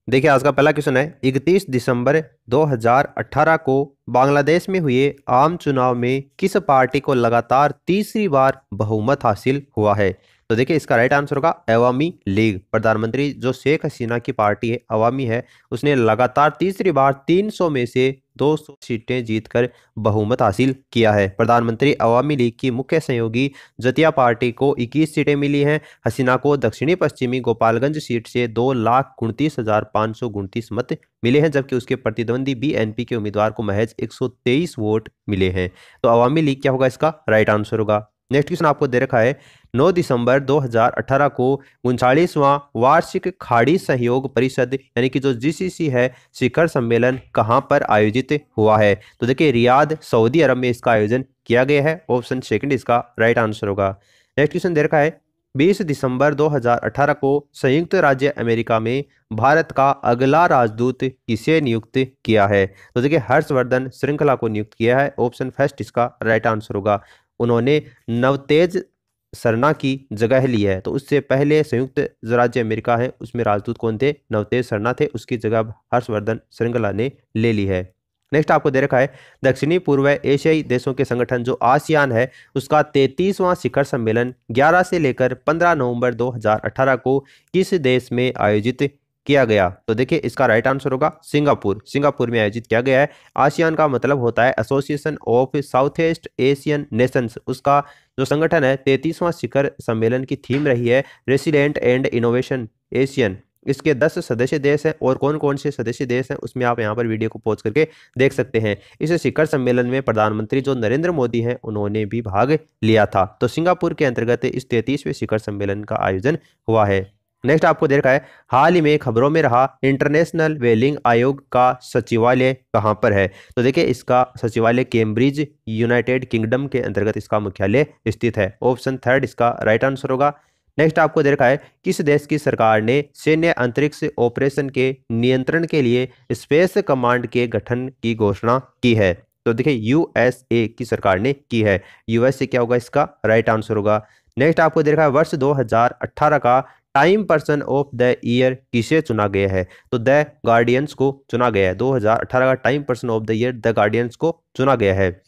देखिए आज का पहला क्वेश्चन है 31 दिसंबर 2018 को बांग्लादेश में हुए आम चुनाव में किस पार्टी को लगातार तीसरी बार बहुमत हासिल हुआ है। तो देखिए इसका राइट आंसर होगा अवामी लीग। प्रधानमंत्री जो शेख हसीना की पार्टी है अवामी है, उसने लगातार तीसरी बार 300 में से 200 सीटें जीतकर बहुमत हासिल किया है। प्रधानमंत्री अवामी लीग की मुख्य सहयोगी जतिया पार्टी को 21 सीटें मिली हैं। हसीना को दक्षिणी पश्चिमी गोपालगंज सीट से 2,29,529 मत मिले हैं, जबकि उसके प्रतिद्वंदी बीएनपी के उम्मीदवार को महज 123 वोट मिले हैं। तो अवामी लीग क्या होगा, इसका राइट आंसर होगा। नेक्स्ट क्वेश्चन आपको दे रखा है 9 दिसंबर 2018 को 39वां वार्षिक खाड़ी सहयोग परिषद यानी कि जो जीसीसी है शिखर सम्मेलन कहां पर आयोजित हुआ है। तो देखिए रियाद सऊदी अरब में इसका आयोजन किया गया है। ऑप्शन सेकंड इसका राइट आंसर होगा। नेक्स्ट क्वेश्चन दे रखा है 20 दिसंबर 2018 को संयुक्त राज्य अमेरिका में भारत का अगला राजदूत किसे नियुक्त किया है। तो देखिए हर्षवर्धन श्रृंखला को नियुक्त किया है। ऑप्शन फर्स्ट इसका राइट आंसर होगा। उन्होंने नवतेज सरना की जगह ली है। तो उससे पहले संयुक्त जो राज्य अमेरिका है उसमें राजदूत कौन थे, नवतेज सरना थे, उसकी जगह हर्षवर्धन श्रृंखला ने ले ली है। नेक्स्ट आपको दे रखा है दक्षिणी पूर्व एशियाई देशों के संगठन जो आसियान है उसका 33वां शिखर सम्मेलन 11 से लेकर 15 नवंबर 2018 को किस देश में आयोजित किया गया। तो देखिए इसका राइट आंसर होगा सिंगापुर। सिंगापुर में आयोजित किया गया है। आसियान का मतलब होता है association of south east Asian Nations. उसका जो संगठन है 33वां शिखर सम्मेलन की थीम रही है रेसिलेंट एंड इनोवेशन एशियन। इसके 10 सदस्य देश हैं और कौन कौन से सदस्य देश हैं उसमें आप यहाँ पर वीडियो को पॉज करके देख सकते हैं। इस शिखर सम्मेलन में प्रधानमंत्री जो नरेंद्र मोदी हैं उन्होंने भी भाग लिया था। तो सिंगापुर के अंतर्गत इस 33वें शिखर सम्मेलन का आयोजन हुआ है। नेक्स्ट आपको दे रखा है हाल ही में खबरों में रहा इंटरनेशनल वेलिंग आयोग का सचिवालय कहां पर है। तो देखिए इसका सचिवालय कैम्ब्रिज यूनाइटेड किंगडम के अंतर्गत इसका मुख्यालय स्थित है। ऑप्शन थर्ड इसका राइट आंसर होगा। नेक्स्ट आपको दे रखा है किस देश की सरकार ने सैन्य अंतरिक्ष ऑपरेशन के नियंत्रण के लिए स्पेस कमांड के गठन की घोषणा की है। तो देखिए यूएसए की सरकार ने की है। यूएसए क्या होगा, इसका राइट आंसर होगा। नेक्स्ट आपको दे रखा है वर्ष 2018 का time person of the year किसे चुना गया है। तो द गार्डियंस को चुना गया है। 2018 का time person of the year the guardians को चुना गया है।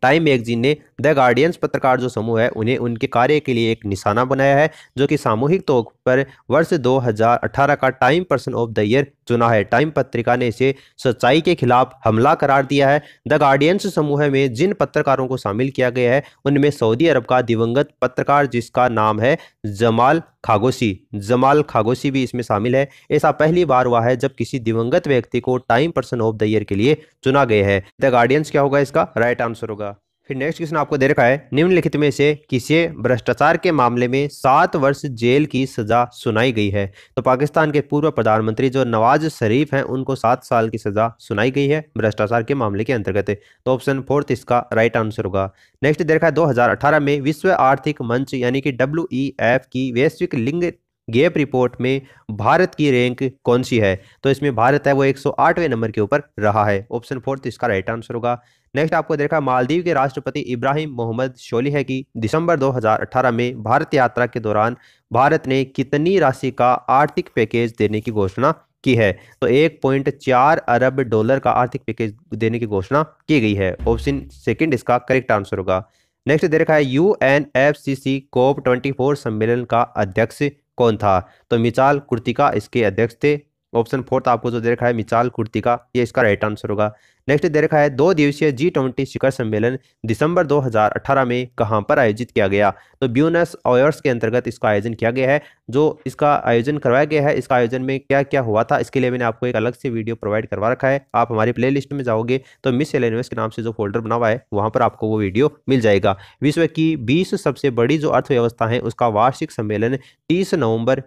टाइम मैगजीन ने द गार्डियंस पत्रकार जो समूह है उन्हें उनके कार्य के लिए एक निशाना बनाया है, जो कि सामूहिक तौर पर वर्ष 2018 का time person of the year चुना है। टाइम पत्रिका ने इसे सच्चाई के खिलाफ हमला करार दिया है। द गार्डियंस समूह में जिन पत्रकारों को शामिल किया गया है उनमें सऊदी अरब का दिवंगत पत्रकार जिसका नाम है जमाल खागोसी भी इसमें शामिल है। ऐसा पहली बार हुआ है जब किसी दिवंगत व्यक्ति को time person of the year के लिए चुना गया है। द गार्डियंस क्या होगा, इसका राइट आंसर होगा। फिर नेक्स्ट क्वेश्चन आपको दे रखा है निम्नलिखित में से किसे भ्रष्टाचार के मामले में 7 वर्ष जेल की सजा सुनाई गई है। तो पाकिस्तान के पूर्व प्रधानमंत्री जो नवाज शरीफ हैं उनको 7 साल की सजा सुनाई गई है भ्रष्टाचार के मामले के अंतर्गत। तो ऑप्शन फोर्थ इसका राइट आंसर होगा। नेक्स्ट दे रखा है 2018 में विश्व आर्थिक मंच यानी कि WEF की वैश्विक लिंग गैप रिपोर्ट में भारत की रैंक कौन सी है। तो इसमें भारत है वो 108वें नंबर के ऊपर रहा है। ऑप्शन फोर्थ इसका राइट आंसर होगा। नेक्स्ट आपको देखा मालदीव के राष्ट्रपति इब्राहिम मोहम्मद सोलिह की दिसंबर 2018 में भारत यात्रा के दौरान भारत ने कितनी राशि का आर्थिक पैकेज देने की घोषणा की है। तो 1.4 अरब डॉलर का आर्थिक पैकेज देने की घोषणा की गई है। ऑप्शन सेकंड इसका करेक्ट आंसर होगा। नेक्स्ट दे रखा है UNFCCC COP24 सम्मेलन का अध्यक्ष कौन था। तो मिचाल कुर्तिका इसके अध्यक्ष थे। ऑप्शन फोर्थ आपको जो दे रखा है मिचाल कुर्तिका, ये इसका राइट आंसर होगा। नेक्स्ट दे रखा है 2 दिवसीय G20 शिखर सम्मेलन दिसंबर 2018 में कहां पर आयोजित किया गया। तो ब्यूनस आयर्स के अंतर्गत इसका आयोजन किया गया है। जो इसका आयोजन करवाया गया है, इसका आयोजन में क्या क्या हुआ था इसके लिए मैंने आपको एक अलग से वीडियो प्रोवाइड करवा रखा है। आप हमारी प्ले लिस्ट में जाओगे तो मिस एलेनवेस के नाम से जो फोल्डर बना हुआ है वहां पर आपको वो वीडियो मिल जाएगा। विश्व की 20 सबसे बड़ी जो अर्थव्यवस्था है उसका वार्षिक सम्मेलन 30 नवंबर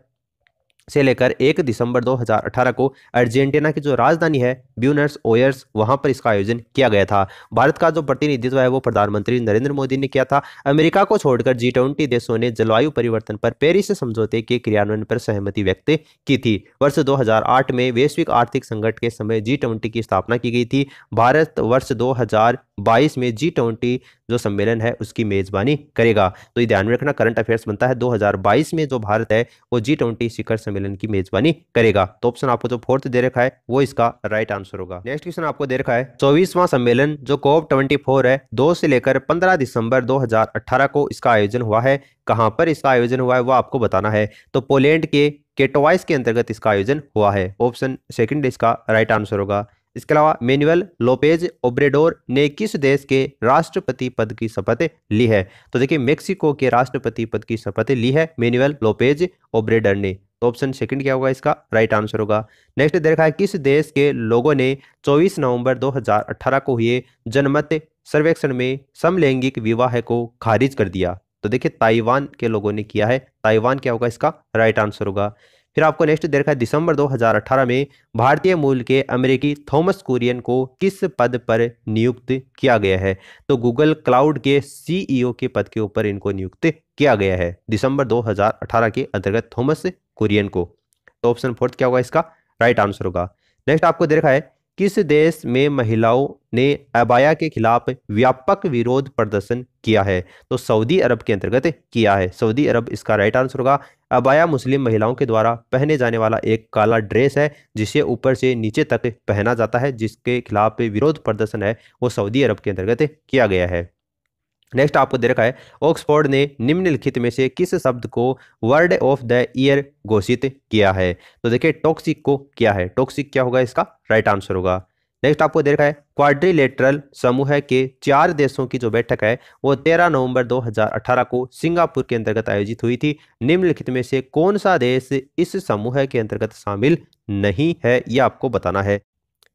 से लेकर 1 दिसंबर 2018 को अर्जेंटीना की जो राजधानी है ब्यूनस आयर्स वहां पर इसका आयोजन किया गया था। भारत का जो प्रतिनिधित्व है वो प्रधानमंत्री नरेंद्र मोदी ने किया था। अमेरिका को छोड़कर G20 देशों ने जलवायु परिवर्तन पर पेरिस समझौते के क्रियान्वयन पर सहमति व्यक्त की थी। वर्ष 2008 में वैश्विक आर्थिक संकट के समय G20 की स्थापना की गई थी। भारत वर्ष 2022 में G20 जो सम्मेलन है उसकी मेजबानी करेगा। तो ये ध्यान में रखना, करंट अफेयर्स बनता है 2022 में जो भारत है वो G20 शिखर सम्मेलन की मेजबानी करेगा। तो ऑप्शन आपको जो फोर्थ दे रखा है वो इसका राइट आंसर होगा। नेक्स्ट क्वेश्चन आपको दे रखा है 24वां सम्मेलन जो COP24 है 2 से लेकर 15 दिसंबर 2018 को इसका आयोजन हुआ है। कहां पर इसका आयोजन हुआ है वो आपको बताना है। तो पोलैंड के केटोवाइस के अंतर्गत इसका आयोजन हुआ है। ऑप्शन सेकंड इसका राइट आंसर होगा। इसके अलावा मैनुअल लोपेज ओब्रेडोर ने किस देश के राष्ट्रपति पद की शपथ ली है? तो देखिए मेक्सिको के राष्ट्रपति पद की शपथ ली है मैनुअल लोपेज ओब्रेडर ने। तो ऑप्शन सेकंड क्या होगा इसका राइट आंसर होगा। नेक्स्ट देखा है किस देश के लोगों ने 24 नवंबर 2018 को हुए जनमत सर्वेक्षण में समलैंगिक विवाह को खारिज कर दिया? तो देखिए ताइवान के लोगों ने किया है। ताइवान क्या होगा इसका राइट आंसर होगा। फिर आपको नेक्स्ट दे रखा है दिसंबर 2018 में भारतीय मूल के अमेरिकी थॉमस कुरियन को किस पद पर नियुक्त किया गया है? तो गूगल क्लाउड के सीईओ के पद के ऊपर इनको नियुक्त किया गया है दिसंबर 2018 के अंतर्गत थॉमस कुरियन को। तो ऑप्शन फोर्थ क्या होगा इसका राइट आंसर होगा। नेक्स्ट आपको दे रखा है किस देश में महिलाओं ने अबाया के खिलाफ व्यापक विरोध प्रदर्शन किया है? तो सऊदी अरब के अंतर्गत किया है। सऊदी अरब इसका राइट आंसर होगा। अबाया मुस्लिम महिलाओं के द्वारा पहने जाने वाला एक काला ड्रेस है जिसे ऊपर से नीचे तक पहना जाता है, जिसके खिलाफ विरोध प्रदर्शन है वो सऊदी अरब के अंतर्गत किया गया है। नेक्स्ट आपको दे रखा है ऑक्सफोर्ड ने निम्नलिखित में से किस शब्द को वर्ड ऑफ द ईयर घोषित किया है? तो देखिए टॉक्सिक को किया है। टॉक्सिक क्या होगा इसका राइट आंसर होगा। नेक्स्ट आपको दे रखा है क्वाड्रिलेटरल समूह के 4 देशों की जो बैठक है वो 13 नवंबर 2018 को सिंगापुर के अंतर्गत आयोजित हुई थी। निम्नलिखित में से कौन सा देश इस समूह के अंतर्गत शामिल नहीं है ये आपको बताना है।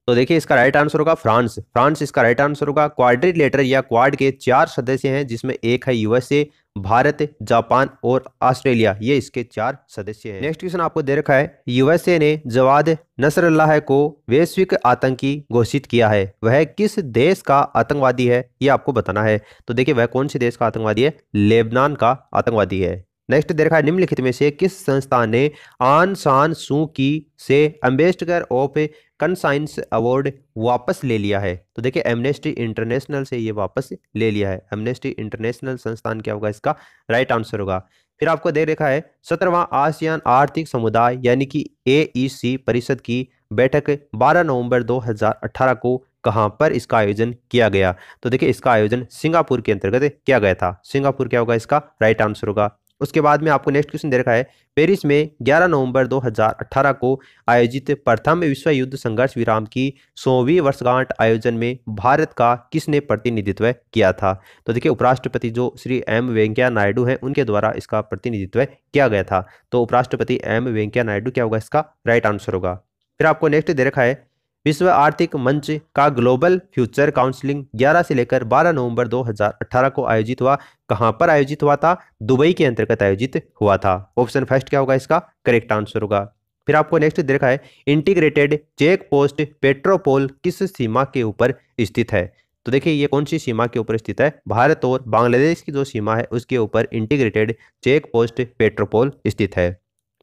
तो देखिए इसका राइट आंसर होगा फ्रांस। फ्रांस इसका राइट आंसर होगा। क्वाड्रिलेटर या क्वाड के 4 सदस्य हैं जिसमें एक है यूएसए, भारत, जापान और ऑस्ट्रेलिया, ये इसके 4 सदस्य हैं। नेक्स्ट क्वेश्चन आपको दे रखा है यूएसए ने जवाद नसरल्लाह को वैश्विक आतंकी घोषित किया है, वह किस देश का आतंकवादी है ये आपको बताना है। तो देखिए वह कौन से देश का आतंकवादी है? लेबनान का आतंकवादी है। नेक्स्ट दे रखा है निम्नलिखित में से किस संस्थान ने आन सान सू की से एम्बेसडर ऑफ कंसाइंस अवार्ड वापस ले लिया है? तो देखिए एमनेस्टी इंटरनेशनल से ये वापस ले लिया है। एमनेस्टी इंटरनेशनल संस्थान क्या होगा इसका राइट आंसर होगा। फिर आपको दे रखा है 17वां आसियान आर्थिक समुदाय यानी कि AEC परिषद की बैठक 12 नवंबर 2018 को कहां पर इसका आयोजन किया गया? तो देखिए इसका आयोजन सिंगापुर के अंतर्गत किया गया था। सिंगापुर क्या होगा इसका राइट आंसर होगा। उसके बाद में आपको नेक्स्ट क्वेश्चन दे रखा है पेरिस में 11 नवंबर 2018 को आयोजित प्रथम विश्व युद्ध संघर्ष विराम की 100वीं वर्षगांठ आयोजन में भारत का किसने प्रतिनिधित्व किया था? तो देखिए उपराष्ट्रपति जो श्री M वेंकैया नायडू हैं उनके द्वारा इसका प्रतिनिधित्व किया गया था। तो उपराष्ट्रपति M वेंकैया नायडू क्या होगा इसका राइट आंसर होगा। फिर आपको नेक्स्ट दे रखा है विश्व आर्थिक मंच का ग्लोबल फ्यूचर काउंसलिंग 11 से लेकर 12 नवंबर 2018 को आयोजित हुआ। कहां पर आयोजित हुआ था? दुबई के अंतर्गत आयोजित हुआ था। ऑप्शन फर्स्ट क्या होगा इसका करेक्ट आंसर होगा। फिर आपको नेक्स्ट दे रखा है इंटीग्रेटेड चेक पोस्ट पेट्रोपोल किस सीमा के ऊपर स्थित है? तो देखिए ये कौन सी सीमा के ऊपर स्थित है? भारत और बांग्लादेश की जो सीमा है उसके ऊपर इंटीग्रेटेड चेक पोस्ट पेट्रोपोल स्थित है।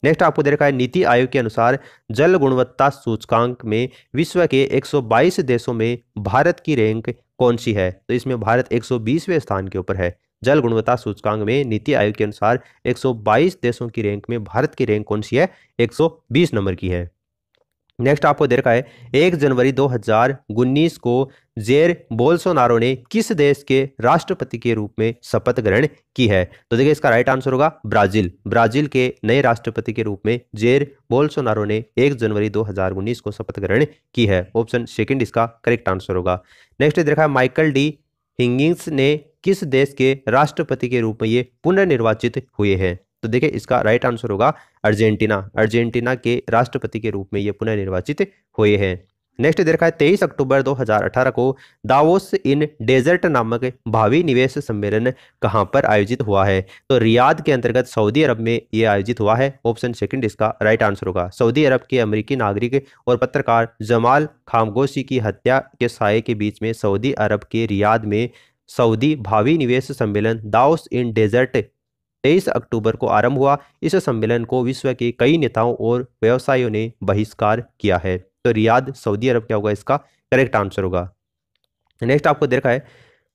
नेक्स्ट आपको दे रखा है नीति आयोग के अनुसार जल गुणवत्ता सूचकांक में विश्व के 122 देशों में भारत की रैंक कौन सी है? तो इसमें भारत 120वें स्थान के ऊपर है। जल गुणवत्ता सूचकांक में नीति आयोग के अनुसार 122 देशों की रैंक में भारत की रैंक कौन सी है? 120 नंबर की है। नेक्स्ट आपको दे रखा है 1 जनवरी 2019 को जेर बोल्सोनारो ने किस देश के राष्ट्रपति के रूप में शपथ ग्रहण की है? तो देखिए इसका राइट आंसर होगा ब्राजील। ब्राजील के नए राष्ट्रपति के रूप में जेर बोल्सोनारो ने 1 जनवरी 2019 को शपथ ग्रहण की है। ऑप्शन सेकंड इसका करेक्ट आंसर होगा। नेक्स्ट देखा है माइकल डी हिगिंस ने किस देश के राष्ट्रपति के रूप में ये पुनर्निर्वाचित हुए हैं? तो देखिए इसका राइट आंसर होगा अर्जेंटीना। अर्जेंटीना के राष्ट्रपति के रूप में ये पुनर्निर्वाचित हुए हैं। नेक्स्ट दे रखा है 23 अक्टूबर 2018 को दावोस इन डेजर्ट नामक भावी निवेश सम्मेलन कहां पर आयोजित हुआ है? तो रियाद के अंतर्गत सऊदी अरब में ये आयोजित हुआ है। ऑप्शन सेकंड इसका राइट आंसर होगा। सऊदी अरब के अमेरिकी नागरिक और पत्रकार जमाल खामोशी की हत्या के साये के बीच में सऊदी अरब के रियाद में सऊदी भावी निवेश सम्मेलन दावोस इन डेजर्ट 23 अक्टूबर को आरंभ हुआ। इस सम्मेलन को विश्व के कई नेताओं और व्यवसायियों ने बहिष्कार किया है। तो रियाद सऊदी अरब क्या होगा इसका करेक्ट आंसर होगा। नेक्स्ट आपको दे रखा है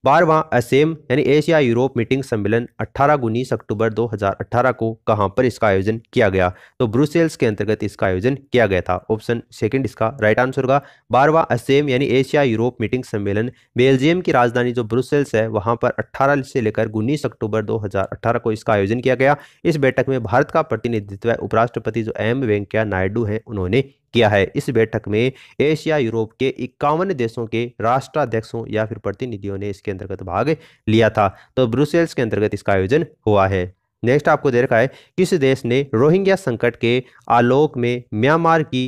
12वां असेम यानी एशिया यूरोप मीटिंग सम्मेलन 18-19 अक्टूबर 2018 को कहां पर इसका आयोजन किया गया? तो ब्रुसेल्स के अंतर्गत इसका आयोजन किया गया था। ऑप्शन सेकंड इसका राइट आंसर होगा। 12वां असेम यानी एशिया यूरोप मीटिंग सम्मेलन बेल्जियम की राजधानी जो ब्रुसेल्स है वहां पर 18 से लेकर 19 अक्टूबर 2018 को इसका आयोजन किया गया। इस बैठक में भारत का प्रतिनिधित्व उपराष्ट्रपति जो एम वेंकैया नायडू हैं उन्होंने किया है। इस बैठक में एशिया यूरोप के 51 देशों के राष्ट्राध्यक्षों या फिर प्रतिनिधियों ने इसके अंतर्गत भाग लिया था। तो ब्रुसेल्स के अंतर्गत इसका आयोजन हुआ है। नेक्स्ट आपको दे रखा है, किस देश ने रोहिंग्या संकट के आलोक में म्यांमार की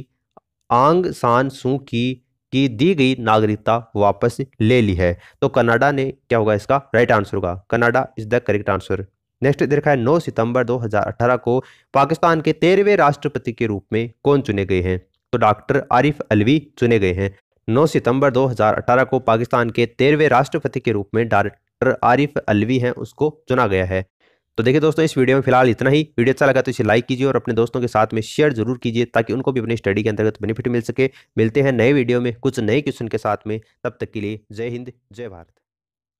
आंग सान सू की दी गई नागरिकता वापस ले ली है? तो कनाडा ने क्या होगा इसका राइट आंसर होगा। Canada is the correct answer. Next दे रखा है, 9 सितंबर 2018 को पाकिस्तान के 13वें राष्ट्रपति के रूप में कौन चुने गए हैं? तो डॉक्टर आरिफ अलवी चुने गए हैं। 9 सितंबर 2018 को पाकिस्तान के 13वें राष्ट्रपति के रूप में डॉक्टर आरिफ अलवी हैं उसको चुना गया है। तो देखिए दोस्तों, इस वीडियो में फिलहाल इतना ही। वीडियो अच्छा लगा तो इसे लाइक कीजिए और अपने दोस्तों के साथ में शेयर जरूर कीजिए ताकि उनको भी अपनी स्टडी के अंतर्गत बेनिफिट मिल सके। मिलते हैं नए वीडियो में कुछ नए क्वेश्चन के साथ में, तब तक के लिए जय हिंद जय भारत।